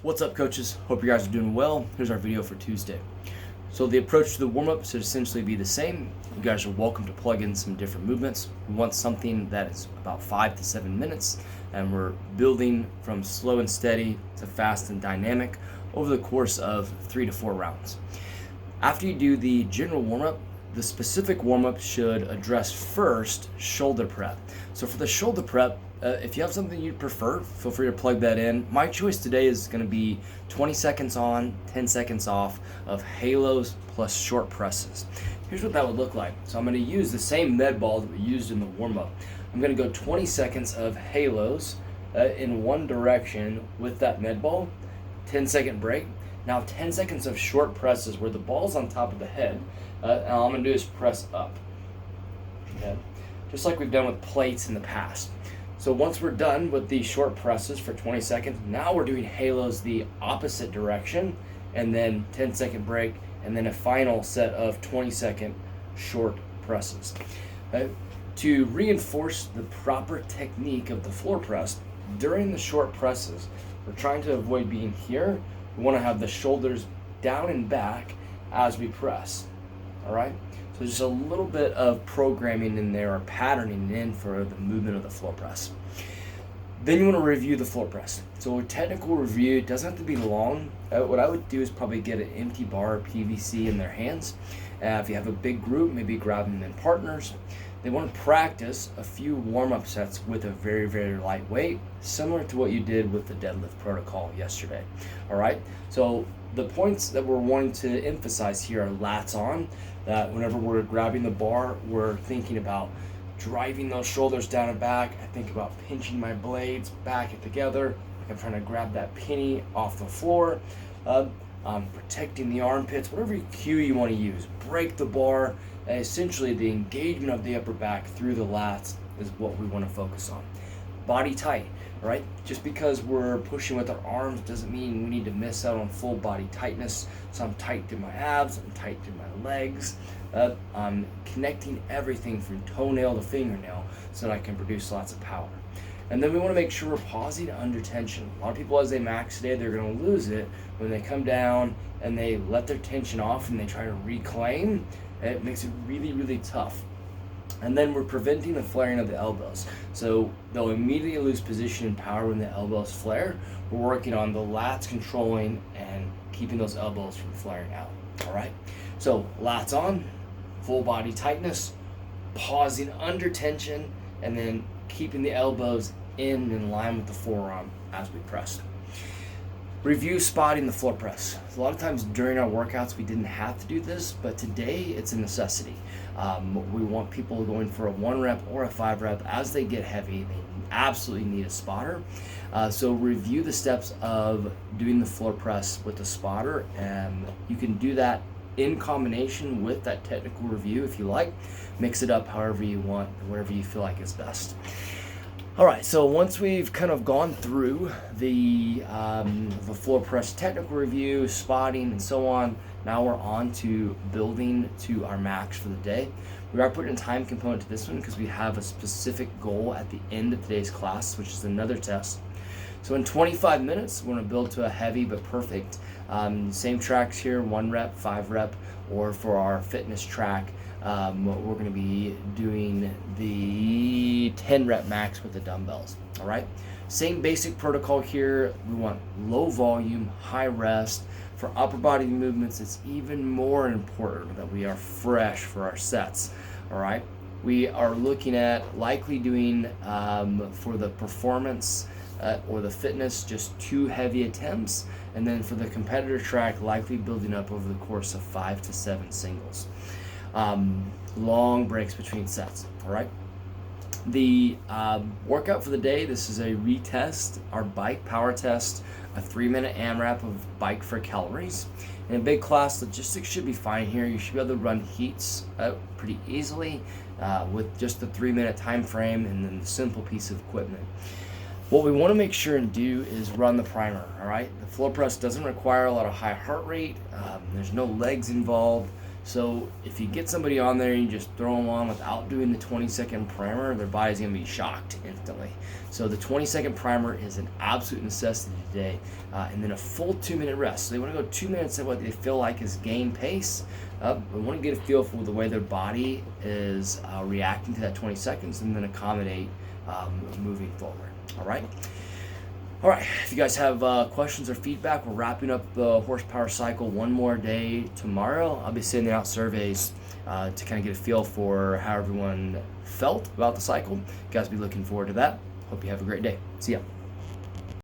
What's up, coaches? Hope you guys are doing well. Here's our video for Tuesday. So the approach to the warm-up should essentially be the same. You guys are welcome to plug in some different movements. We want something that is about 5 to 7 minutes, and we're building from slow and steady to fast and dynamic over the course of 3 to 4 rounds. After you do the general warm-up, the specific warm-up should address first shoulder prep. So for the shoulder prep, if you have something you'd prefer, feel free to plug that in. My choice today is going to be 20 seconds on, 10 seconds off of halos plus short presses. Here's what that would look like. So I'm going to use the same med ball that we used in the warm-up. I'm going to go 20 seconds of halos in one direction with that med ball, 10-second break. Now 10 seconds of short presses where the ball's on top of the head. And all I'm going to do is press up. Okay? Just like we've done with plates in the past. So once we're done with the short presses for 20 seconds, now we're doing halos the opposite direction, and then 10-second break, and then a final set of 20-second short presses. To reinforce the proper technique of the floor press, during the short presses, we're trying to avoid being here. We want to have the shoulders down and back as we press. All right? So just a little bit of programming in there, or patterning in for the movement of the floor press. Then you want to review the floor press. So a technical review, it doesn't have to be long. What I would do is probably get an empty bar of PVC in their hands. If you have a big group, maybe grab them in partners. They want to practice a few warm-up sets with a very, very light weight, similar to what you did with the deadlift protocol yesterday. All right? So the points that we're wanting to emphasize here are lats on, that whenever we're grabbing the bar, we're thinking about driving those shoulders down and back. I think about pinching my blades back together, like I'm trying to grab that penny off the floor. Protecting the armpits, whatever cue you want to use. Break the bar. And essentially, the engagement of the upper back through the lats is what we want to focus on. Body tight, right? Just because we're pushing with our arms doesn't mean we need to miss out on full body tightness. So I'm tight through my abs, I'm tight through my legs. I'm connecting everything from toenail to fingernail so that I can produce lots of power. And then we want to make sure we're pausing under tension. A lot of people, as they max today, they're going to lose it when they come down and they let their tension off and they try to reclaim. It makes it really, really tough. And then we're preventing the flaring of the elbows. So they'll immediately lose position and power when the elbows flare. We're working on the lats controlling and keeping those elbows from flaring out. All right? So lats on, full body tightness, pausing under tension, and then keeping the elbows in line with the forearm as we press. Review spotting the floor press. A lot of times during our workouts we didn't have to do this, but today it's a necessity. We want people going for a 1 rep or a 5 rep. As they get heavy, they absolutely need a spotter. So review the steps of doing the floor press with the spotter, and you can do that in combination with that technical review if you like. Mix it up however you want, whatever you feel like is best. All right, so once we've kind of gone through the floor press technical review, spotting, and so on, now we're on to building to our max for the day. We are putting a time component to this one because we have a specific goal at the end of today's class, which is another test. So in 25 minutes, we're going to build to a heavy but perfect. Same tracks here, 1 rep, 5 rep, or for our fitness track, we're going to be doing the 10 rep max with the dumbbells. All right. Same basic protocol here. We want low volume, high rest. For upper body movements, it's even more important that we are fresh for our sets. All right. We are looking at likely doing for the performance or the fitness, just 2 heavy attempts, and then for the competitor track, likely building up over the course of 5 to 7 singles. Long breaks between sets. All right. The workout for the day, this is a retest, our bike power test, a 3-minute AMRAP of bike for calories. In a big class, logistics should be fine here. You should be able to run heats pretty easily with just the 3-minute time frame and then the simple piece of equipment. What we want to make sure and do is run the primer. All right. The floor press doesn't require a lot of high heart rate. There's no legs involved. So if you get somebody on there and you just throw them on without doing the 20-second primer, their body's going to be shocked instantly. So the 20-second primer is an absolute necessity today. And then a full 2-minute rest. So they want to go 2 minutes at what they feel like is game pace. We want to get a feel for the way their body is reacting to that 20 seconds and then accommodate moving forward. All right. All right, if you guys have questions or feedback, we're wrapping up the horsepower cycle one more day tomorrow. I'll be sending out surveys to kind of get a feel for how everyone felt about the cycle. You guys be looking forward to that. Hope you have a great day. See ya.